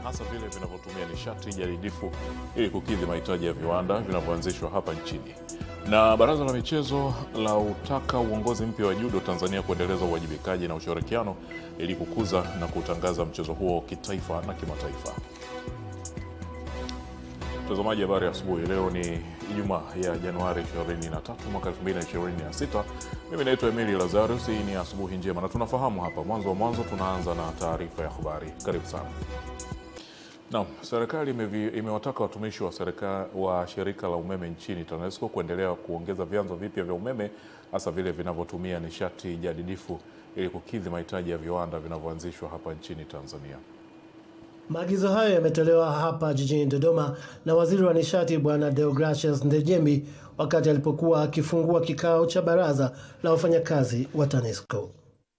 hasa vile vinavyotumia nishati jadidifu ili kukidhi mahitaji ya viwanda vinavyoanzishwa hapa nchini. Na Baraza la Michezo la utaka uongozi mpya wa judo Tanzania kuendeleza uwajibikaji na ushirikiano ili kukuza na kutangaza mchezo huo kitaifa na kimataifa. Mtazamaji, habari ya asubuhi. Leo ni Ijumaa ya Januari 23 mwaka 2026. Mimi naitwa Emily Lazarus. Hii ni asubuhi njema na tunafahamu hapa mwanzo tunaanza na taarifa ya habari. Karibu sana. Naam, serikali imewataka watumishi wa shirika la umeme nchini TANESCO kuendelea kuongeza vyanzo vipya vya umeme hasa vile vinavyotumia nishati jadidifu ili kukidhi mahitaji ya viwanda vinavyoanzishwa hapa nchini Tanzania. Maagizo hayo yametolewa hapa jijini Dodoma na Waziri wa Nishati Bwana Deogratius Ndejembi wakati alipokuwa akifungua kikao cha baraza la wafanyakazi wa TANESCO.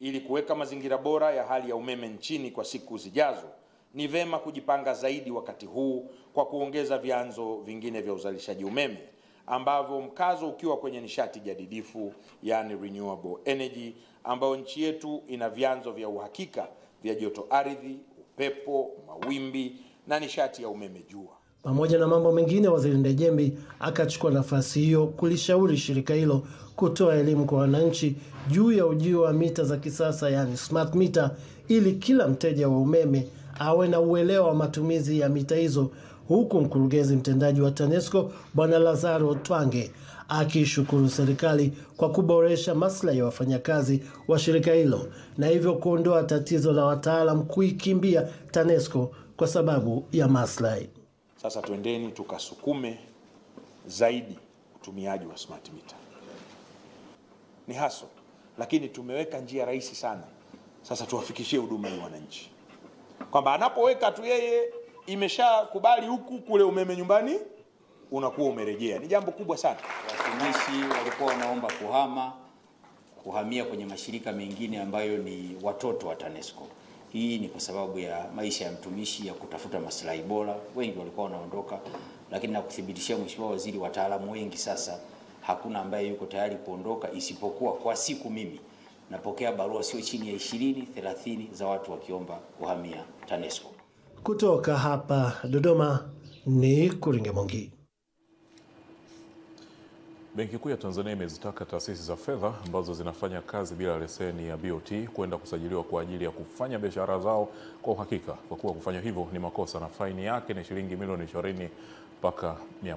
Ili kuweka mazingira bora ya hali ya umeme nchini kwa siku zijazo, ni vema kujipanga zaidi wakati huu kwa kuongeza vyanzo vingine vya uzalishaji umeme ambavyo mkazo ukiwa kwenye nishati jadidifu, yani renewable energy, ambayo nchi yetu ina vyanzo vya uhakika vya joto ardhi, upepo, mawimbi na nishati ya umeme jua. Pamoja na mambo mengine, Waziri Ndejembi akachukua nafasi hiyo kulishauri shirika hilo kutoa elimu kwa wananchi juu ya ujio wa mita za kisasa, yani smart meter, ili kila mteja wa umeme awe na uelewa wa matumizi ya mita hizo, huku mkurugenzi mtendaji wa TANESCO Bwana Lazaro Twange akishukuru serikali kwa kuboresha maslahi ya wafanyakazi wa shirika hilo na hivyo kuondoa tatizo la wataalamu kuikimbia TANESCO kwa sababu ya maslahi. Sasa twendeni tukasukume zaidi utumiaji wa smart meter. Ni haso, lakini tumeweka njia rahisi sana. Sasa tuwafikishie huduma hii wananchi, kwamba anapoweka tu yeye imeshakubali huku, kule umeme nyumbani unakuwa umerejea. Ni jambo kubwa sana. Watumishi walikuwa wanaomba kuhamia kwenye mashirika mengine ambayo ni watoto wa TANESCO. Hii ni kwa sababu ya maisha ya mtumishi ya kutafuta maslahi bora. Wengi walikuwa wanaondoka, lakini nakuthibitishia Mheshimiwa Waziri, wataalamu wengi sasa hakuna ambaye yuko tayari kuondoka, isipokuwa kwa siku mimi napokea barua sio chini ya 20-30 za watu wakiomba kuhamia TANESCO. Kutoka hapa Dodoma ni Kuringe Mongi. Benki Kuu ya Tanzania imezitaka taasisi za fedha ambazo zinafanya kazi bila leseni ya BOT kwenda kusajiliwa kwa ajili ya kufanya biashara zao kwa uhakika, kwa kuwa kufanya hivyo ni makosa na faini yake ni shilingi milioni 20 mpaka 100.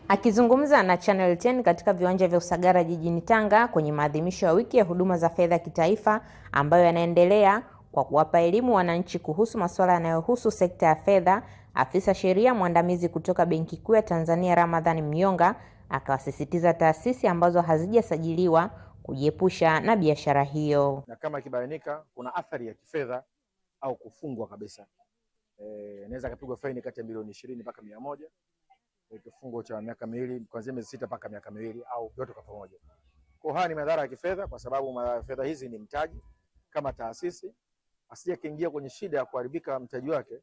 Akizungumza na Channel 10 katika viwanja vya Usagara jijini Tanga kwenye maadhimisho ya wiki ya huduma za fedha kitaifa ambayo yanaendelea kwa kuwapa elimu wananchi kuhusu masuala yanayohusu sekta ya fedha, afisa sheria mwandamizi kutoka Benki Kuu ya Tanzania Ramadhani Myonga akawasisitiza taasisi ambazo hazijasajiliwa kujiepusha na biashara hiyo. Na kama ikibainika kuna athari ya kifedha au kufungwa kabisa, inaweza kupigwa faini kati ya milioni 20 mpaka 100, kifungo cha miaka 2 kuanzia miezi 6 mpaka miaka 2 au yote kwa pamoja. Kwa haya ni madhara ya kifedha, kwa sababu fedha hizi ni mtaji. Kama taasisi asije kaingia kwenye shida ya kuharibika mtaji wake,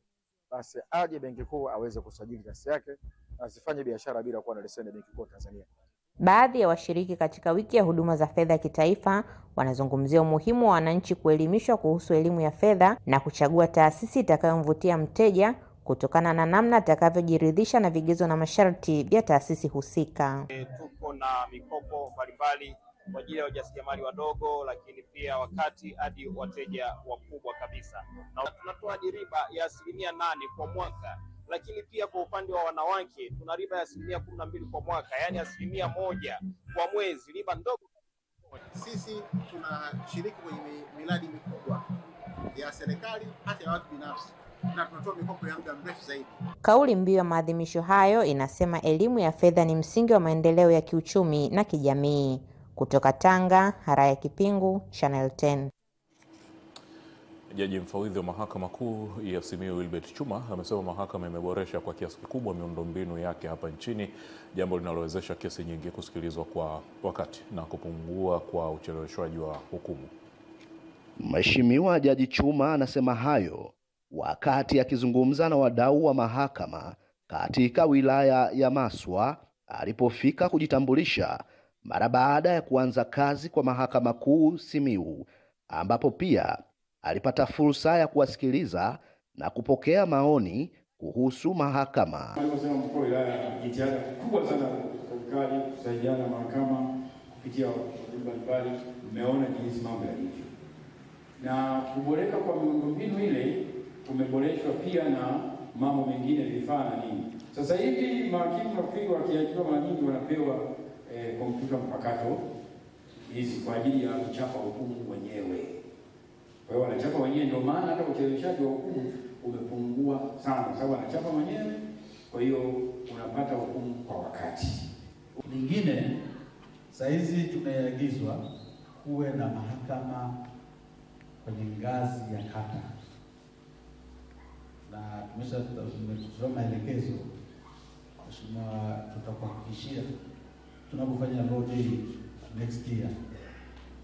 basi aje Benki Kuu aweze kusajili taasisi yake na asifanye biashara bila kuwa na leseni ya Benki Kuu Tanzania. Baadhi ya washiriki katika wiki ya huduma za fedha kitaifa wanazungumzia umuhimu wa wananchi kuelimishwa kuhusu elimu ya fedha na kuchagua taasisi itakayomvutia mteja kutokana na namna atakavyojiridhisha na vigezo na masharti vya taasisi husika. Tuko na mikopo mbalimbali kwa ajili ya wajasiriamali wadogo, lakini pia wakati hadi wateja wakubwa kabisa, na tunatoa riba ya 8% kwa mwaka. Lakini pia kwa upande wa wanawake tuna riba ya 12% kwa mwaka, yani 1% kwa mwezi, riba ndogo. Sisi tunashiriki kwenye miradi mikubwa ya serikali hata ya watu binafsi, na tunatoa mikopo ya muda mrefu zaidi. Kauli mbiu ya maadhimisho hayo inasema elimu ya fedha ni msingi wa maendeleo ya kiuchumi na kijamii. Kutoka Tanga, Haraya Kipingu, Channel 10. Jaji mfawidhi wa Mahakama Kuu ya Simiyu Wilbert Chuma amesema mahakama imeboresha kwa kiasi kikubwa miundombinu yake hapa nchini, jambo linalowezesha kesi nyingi kusikilizwa kwa wakati na kupungua kwa ucheleweshwaji wa hukumu. Mheshimiwa Jaji Chuma anasema hayo wakati akizungumza na wadau wa mahakama katika wilaya ya Maswa alipofika kujitambulisha mara baada ya kuanza kazi kwa Mahakama Kuu Simiyu, ambapo pia alipata fursa ya kuwasikiliza na kupokea maoni kuhusu mahakama. Alivyosema mkuu wa wilaya, jitihada kubwa sana serikali kusaidiana mahakama kupitia mbalimbali, umeona jinsi mambo yalivyo, na kuboreka kwa miundombinu ile kumeboreshwa pia na mambo mengine, vifaa na nini. Sasa hivi mahakimu nafikiri wakiajiriwa mara nyingi wanapewa kompyuta mpakato hizi kwa ajili ya kuchapa hukumu wenyewe. Kwa hiyo wanachapa wenyewe, ndio maana hata ucheleweshaji wa hukumu umepungua sana, kwa sababu wanachapa mwenyewe, kwa hiyo unapata hukumu kwa wakati. Lingine, saizi tumeagizwa kuwe na mahakama kwenye ngazi ya kata, na tumesoma maelekezo. Mheshimiwa, tutakuhakikishia tunapofanya law day next year,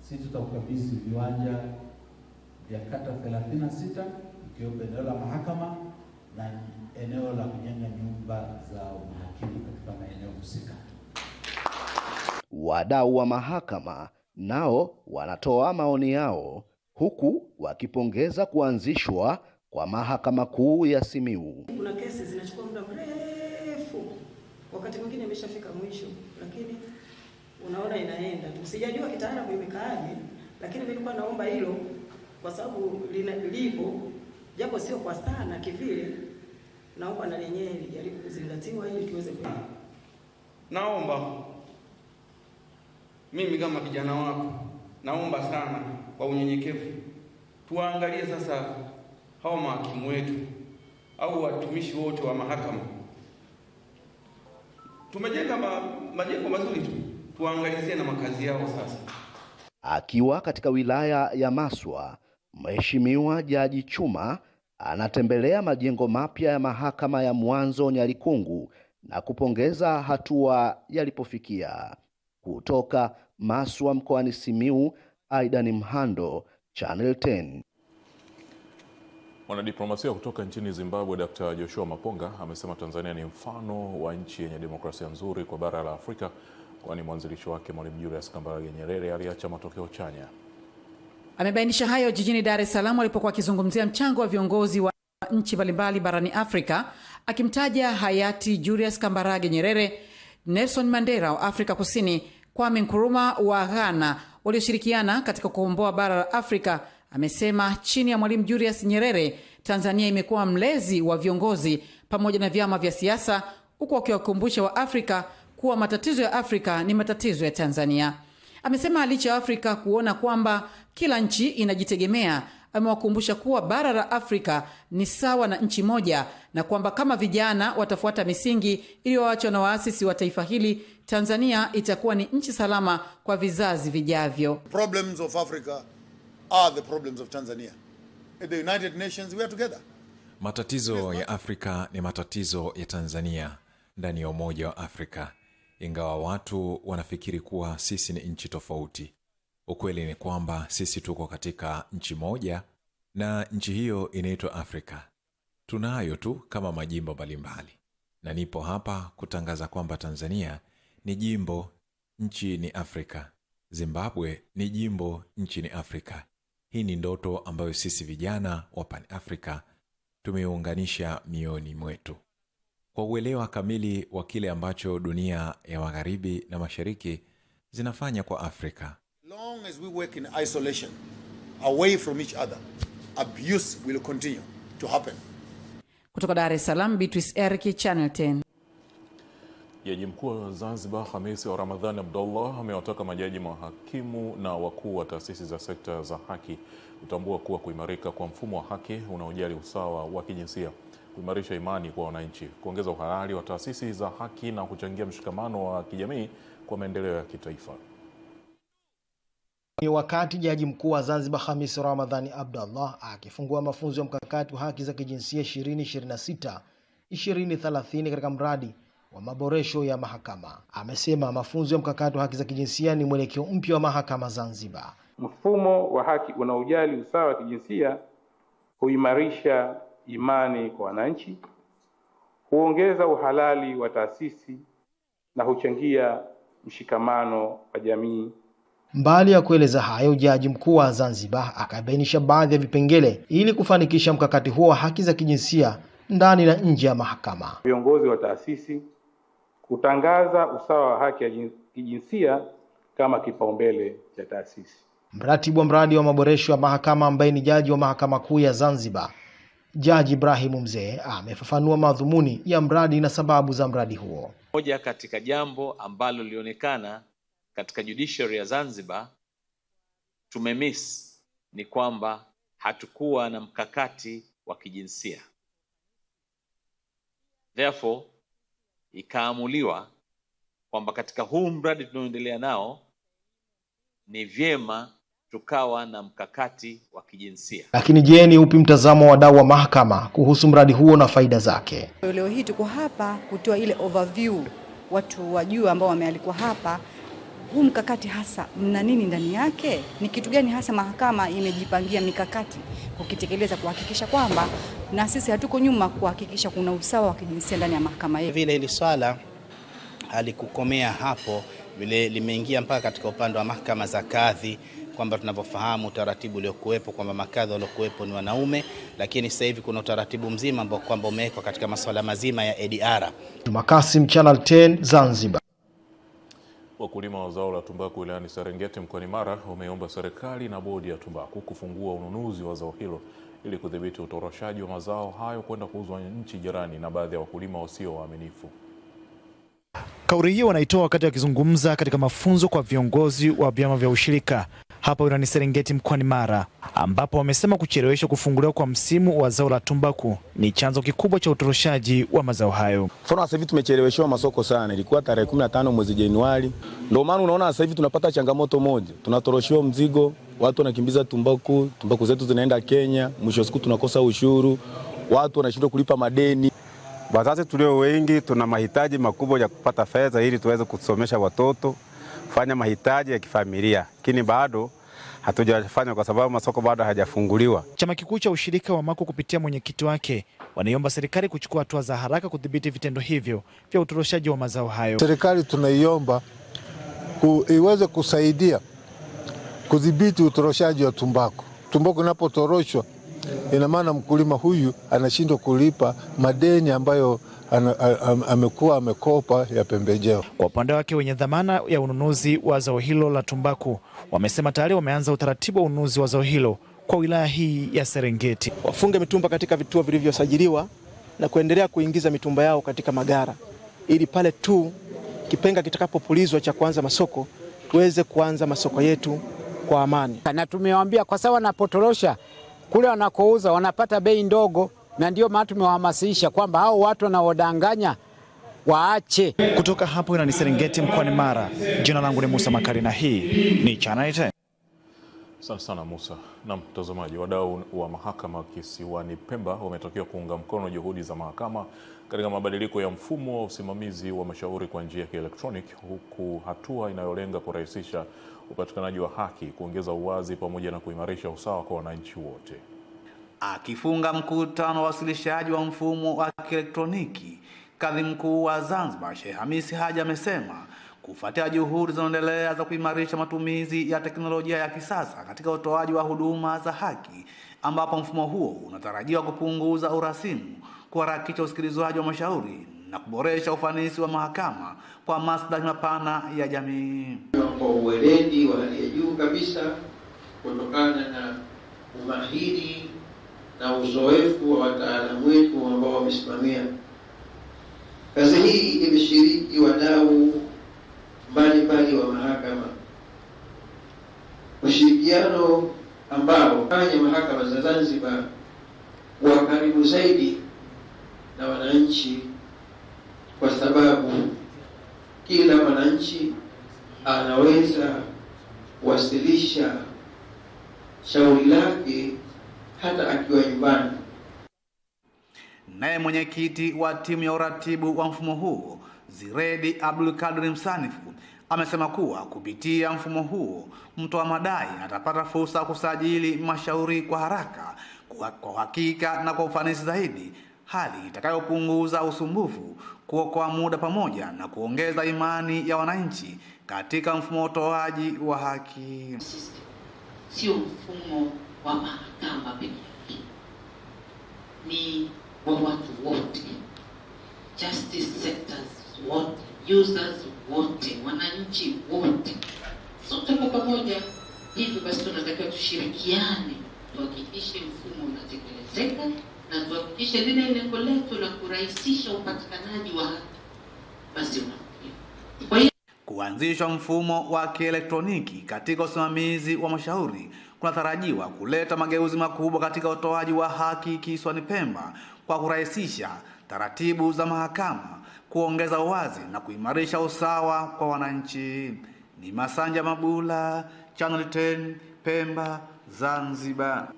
sisi tutakukabidhi viwanja vya kata 36 ikiwemo eneo la mahakama na eneo la kujenga nyumba za mahakimu katika maeneo husika. Wadau wa mahakama nao wanatoa maoni yao huku wakipongeza kuanzishwa kwa mahakama kuu ya Simiyu. Kuna kesi zinachukua muda mrefu, wakati mwingine imeshafika mwisho, lakini unaona inaenda. Tusijajua kitaalamu imekaaje, lakini mimi nilikuwa naomba hilo kwa sababu lipo japo sio kwa sana kivile, naomba na lenyewe lijaribu kuzingatiwa ili tuweze Naomba mimi kama kijana wako, naomba sana kwa unyenyekevu tuangalie sasa hao mahakimu wetu au watumishi wote wa mahakama. Tumejenga majengo mazuri tu, tuangalizie na makazi yao sasa. Akiwa katika wilaya ya Maswa, Mheshimiwa Jaji Chuma anatembelea majengo mapya ya mahakama ya mwanzo Nyalikungu na kupongeza hatua yalipofikia. Kutoka Maswa mkoani Simiyu, Aidan Mhando, Channel 10. Mwanadiplomasia kutoka nchini Zimbabwe Dr. Joshua Maponga amesema Tanzania ni mfano wa nchi yenye demokrasia nzuri kwa bara la Afrika, kwani mwanzilishi wake Mwalimu Julius Kambarage Nyerere aliacha matokeo chanya. Amebainisha hayo jijini Dar es Salaam alipokuwa akizungumzia mchango wa viongozi wa nchi mbalimbali barani Afrika, akimtaja hayati Julius Kambarage Nyerere, Nelson Mandela wa Afrika Kusini, Kwame Nkrumah wa Ghana walioshirikiana katika kukomboa bara la Afrika. Amesema chini ya Mwalimu Julius Nyerere, Tanzania imekuwa mlezi wa viongozi pamoja na vyama vya siasa, huku akiwakumbusha wa Afrika kuwa matatizo ya Afrika ni matatizo ya Tanzania. Amesema licha ya Afrika kuona kwamba kila nchi inajitegemea, amewakumbusha kuwa bara la Afrika ni sawa na nchi moja, na kwamba kama vijana watafuata misingi iliyoachwa na waasisi wa taifa hili, Tanzania itakuwa ni nchi salama kwa vizazi vijavyo. Problems of Africa are the problems of Tanzania. At the United Nations we are together. Matatizo ya Afrika ni matatizo ya Tanzania ndani ya Umoja wa Afrika. Ingawa watu wanafikiri kuwa sisi ni nchi tofauti, ukweli ni kwamba sisi tuko katika nchi moja, na nchi hiyo inaitwa Afrika. Tunayo tu kama majimbo mbalimbali, na nipo hapa kutangaza kwamba Tanzania ni jimbo, nchi ni Afrika. Zimbabwe ni jimbo, nchi ni Afrika. Hii ni ndoto ambayo sisi vijana wa Pan-Afrika tumeunganisha mioni mwetu. Kwa uelewa kamili wa kile ambacho dunia ya magharibi na mashariki zinafanya kwa Afrika. Long as we work in isolation, away from each other, abuse will continue to happen. Kutoka Dar es Salaam, Beatrice Eric, Channel 10. Jaji mkuu wa Zanzibar Khamis Ramadhani Abdullah amewataka majaji, mahakimu na wakuu wa taasisi za sekta za haki kutambua kuwa kuimarika kwa mfumo wa haki unaojali usawa wa kijinsia, kuimarisha imani kwa wananchi, kuongeza uhalali wa taasisi za haki na kuchangia mshikamano wa kijamii kwa maendeleo ya kitaifa. Ni wakati Jaji mkuu wa Zanzibar Khamis Ramadhani Abdullah akifungua mafunzo ya mkakati wa haki za kijinsia 2026-2030 katika mradi wa maboresho ya mahakama. Amesema mafunzo ya mkakati wa haki za kijinsia ni mwelekeo mpya wa mahakama Zanzibar. Mfumo wa haki unaojali usawa wa kijinsia huimarisha imani kwa wananchi, huongeza uhalali wa taasisi na huchangia mshikamano wa jamii Mbali ya kueleza hayo, Jaji Mkuu wa Zanzibar akabainisha baadhi ya vipengele ili kufanikisha mkakati huo wa haki za kijinsia ndani na nje ya mahakama. Viongozi wa taasisi kutangaza usawa wa haki ya kijinsia kama kipaumbele cha taasisi. Mratibu wa mradi wa maboresho ya mahakama ambaye ni Jaji wa Mahakama Kuu ya Zanzibar, Jaji Ibrahim Mzee, amefafanua madhumuni ya mradi na sababu za mradi huo. Moja katika jambo ambalo lilionekana katika judiciary ya Zanzibar tumemiss ni kwamba hatukuwa na mkakati wa kijinsia. Therefore, ikaamuliwa kwamba katika huu mradi tunaoendelea nao ni vyema tukawa na mkakati wa kijinsia. Lakini je, ni upi mtazamo wa wadau wa mahakama kuhusu mradi huo na faida zake? Leo hii tuko hapa kutoa ile overview, watu wajue ambao wamealikwa hapa, huu mkakati hasa mna nini ndani yake, ni kitu gani hasa mahakama imejipangia mikakati kukitekeleza, kuhakikisha kwamba na sisi hatuko nyuma kuhakikisha kuna usawa wa kijinsia ndani ya mahakama yetu. Vile hili swala halikukomea hapo, vile limeingia mpaka katika upande wa mahakama za kadhi, kwamba tunavyofahamu utaratibu uliokuwepo kwamba makadhi waliokuwepo ni wanaume, lakini sasa hivi kuna utaratibu mzima ambao kwamba umewekwa katika masuala mazima ya ADR. Makasim, Channel 10, Zanzibar. Wakulima wa zao la tumbaku wilayani Serengeti mkoani Mara wameomba serikali na bodi ya tumbaku kufungua ununuzi wa zao hilo ili kudhibiti utoroshaji wa mazao hayo kwenda kuuzwa nchi jirani na baadhi ya wakulima wasio waaminifu. Kauli hiyo wanaitoa wakati wakizungumza katika mafunzo kwa viongozi wa vyama vya ushirika hapa wilayani Serengeti mkoani Mara, ambapo wamesema kucheleweshwa kufunguliwa kwa msimu wa zao la tumbaku ni chanzo kikubwa cha utoroshaji wa mazao hayo. Mfano sasa hivi tumecheleweshwa masoko sana, ilikuwa tarehe 15 mwezi Januari. Ndio maana unaona sasa hivi tunapata changamoto moja, tunatoroshiwa mzigo, watu wanakimbiza tumbaku zetu zinaenda Kenya, mwisho siku tunakosa ushuru, watu wanashindwa kulipa madeni. Wazazi tulio wengi tuna mahitaji makubwa ya kupata fedha ili tuweze kusomesha watoto, kufanya mahitaji ya kifamilia, lakini bado hatujafanya kwa sababu masoko bado hajafunguliwa. Chama kikuu cha ushirika wa Mako kupitia mwenyekiti wake wanaiomba serikali kuchukua hatua za haraka kudhibiti vitendo hivyo vya utoroshaji wa mazao hayo. Serikali tunaiomba iweze kusaidia kudhibiti utoroshaji wa tumbaku. Tumbaku inapotoroshwa ina maana mkulima huyu anashindwa kulipa madeni ambayo amekuwa amekopa ya pembejeo. Kwa upande wake, wenye dhamana ya ununuzi wa zao hilo la tumbaku wamesema tayari wameanza utaratibu wa ununuzi wa zao hilo kwa wilaya hii ya Serengeti. Wafunge mitumba katika vituo vilivyosajiliwa na kuendelea kuingiza mitumba yao katika magara, ili pale tu kipenga kitakapopulizwa cha kuanza masoko tuweze kuanza masoko yetu kwa amani. Na tumewaambia kwa sababu wanapotorosha kule wanakouza wanapata bei ndogo, na ndio maana tumewahamasisha kwamba hao watu wanaodanganya waache. Kutoka hapo ni Serengeti mkoani Mara, jina langu ni Musa Makari na hii ni Channel 10. Asante sana Musa. Na mtazamaji, wadau wa mahakama kisiwani Pemba wametakiwa kuunga mkono juhudi za mahakama katika mabadiliko ya mfumo wa usimamizi wa mashauri kwa njia ya kielektroniki, huku hatua inayolenga kurahisisha upatikanaji wa haki, kuongeza uwazi pamoja na kuimarisha usawa kwa wananchi wote. Akifunga mkutano wa wasilishaji wa mfumo wa kielektroniki, Kadhi Mkuu wa Zanzibar Sheikh Hamisi Haji amesema kufuatia juhudi zinazoendelea za kuimarisha matumizi ya teknolojia ya kisasa katika utoaji wa huduma za haki, ambapo mfumo huo unatarajiwa kupunguza urasimu, kuharakisha usikilizwaji wa mashauri na kuboresha ufanisi wa mahakama kwa maslahi mapana ya jamii. Kwa uweledi wa hali ya juu kabisa kutokana na umahiri na uzoefu wa wataalamu wetu ambao wamesimamia kazi hii, imeshiriki wadau mbalimbali wa mahakama, ushirikiano ambao fanya mahakama za Zanzibar wa karibu zaidi na wananchi, kwa sababu kila mwananchi anaweza kuwasilisha shauri lake hata akiwa nyumbani. Naye mwenyekiti wa timu ya uratibu wa mfumo huo Ziredi Abdul Kadir Msanifu amesema kuwa kupitia mfumo huo mtoa madai atapata fursa ya kusajili mashauri kwa haraka, kwa uhakika na kwa ufanisi zaidi, hali itakayopunguza usumbufu, kuokoa muda pamoja na kuongeza imani ya wananchi katika mfumo wa utoaji wa haki. Sio mfumo wa mahakama pekee, ni wa watu wote, justice sectors wote, users wote, wananchi wote, sote kwa pamoja. Hivyo basi tunatakiwa tushirikiane, tuhakikishe mfumo unatekelezeka na tuhakikishe lile lengo letu la kurahisisha upatikanaji wa haki basi unafikiwa. Kwa hiyo kuanzishwa mfumo wa kielektroniki katika usimamizi wa mashauri kunatarajiwa kuleta mageuzi makubwa katika utoaji wa haki kisiwani Pemba kwa kurahisisha taratibu za mahakama, kuongeza uwazi na kuimarisha usawa kwa wananchi. Ni Masanja Mabula, Channel 10, Pemba, Zanzibar.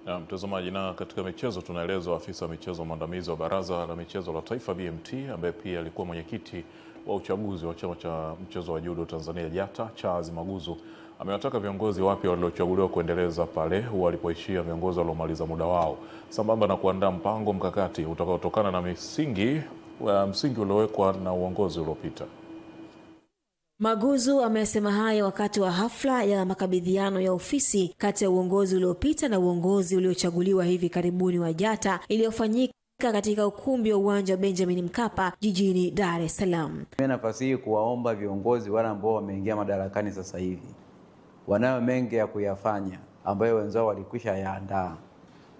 Na mtazamaji, na katika michezo tunaelezwa afisa michezo mwandamizi wa Baraza la Michezo la Taifa BMT ambaye pia alikuwa mwenyekiti wa uchaguzi wa chama cha mchezo wa judo Tanzania JATA, Charles Maguzu, amewataka viongozi wapya waliochaguliwa kuendeleza pale walipoishia viongozi waliomaliza muda wao, sambamba na kuandaa mpango mkakati utakaotokana na msingi uliowekwa na uongozi uliopita. Maguzu amesema haya wakati wa hafla ya makabidhiano ya ofisi kati ya uongozi uliopita na uongozi uliochaguliwa hivi karibuni wa JATA iliyofanyika katika ukumbi wa uwanja wa Benjamin Mkapa jijini Dar es Salaam. Mimi nafasi hii kuwaomba viongozi wale ambao wameingia madarakani sasa hivi, wanayo mengi ya kuyafanya ambayo wenzao walikwisha yaandaa,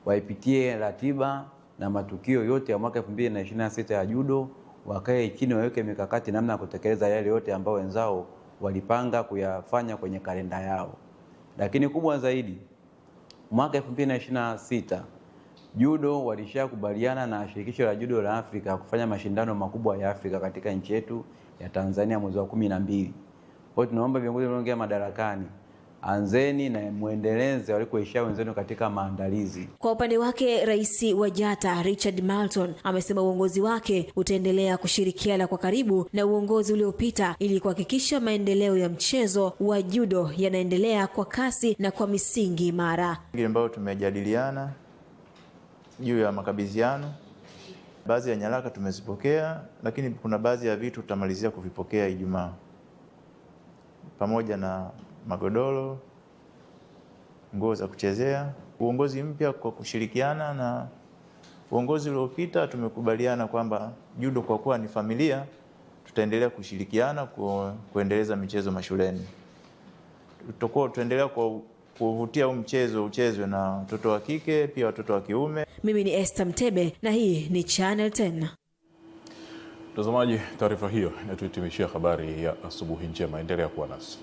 waipitie ratiba na matukio yote ya mwaka 2026 ya judo, wakae chini waweke mikakati namna ya kutekeleza yale yote ambayo wenzao walipanga kuyafanya kwenye kalenda yao. Lakini kubwa zaidi, mwaka 2026 judo walishakubaliana na shirikisho la judo la Afrika kufanya mashindano makubwa ya Afrika katika nchi yetu ya Tanzania mwezi wa 12. Kwa hiyo tunaomba viongozi wanaoingia madarakani, anzeni na muendeleze walikoishia wenzenu katika maandalizi. Kwa upande wake, Rais wa JATA Richard Malton amesema uongozi wake utaendelea kushirikiana kwa karibu na uongozi uliopita ili kuhakikisha maendeleo ya mchezo wa judo yanaendelea kwa kasi na kwa misingi imara. Ambayo tumejadiliana juu ya makabidhiano, baadhi ya nyaraka tumezipokea, lakini kuna baadhi ya vitu tutamalizia kuvipokea Ijumaa, pamoja na magodoro, nguo za kuchezea. Uongozi mpya kwa kushirikiana na uongozi uliopita tumekubaliana kwamba judo kwa kuwa ni familia, tutaendelea kushirikiana kuendeleza michezo mashuleni. Tutaendelea kuvutia mchezo uchezwe na watoto wa kike pia watoto wa kiume. Mimi ni Esther Mtebe na hii ni Channel 10. Mtazamaji, taarifa hiyo inatuhitimishia habari ya asubuhi njema. Endelea kuwa nasi.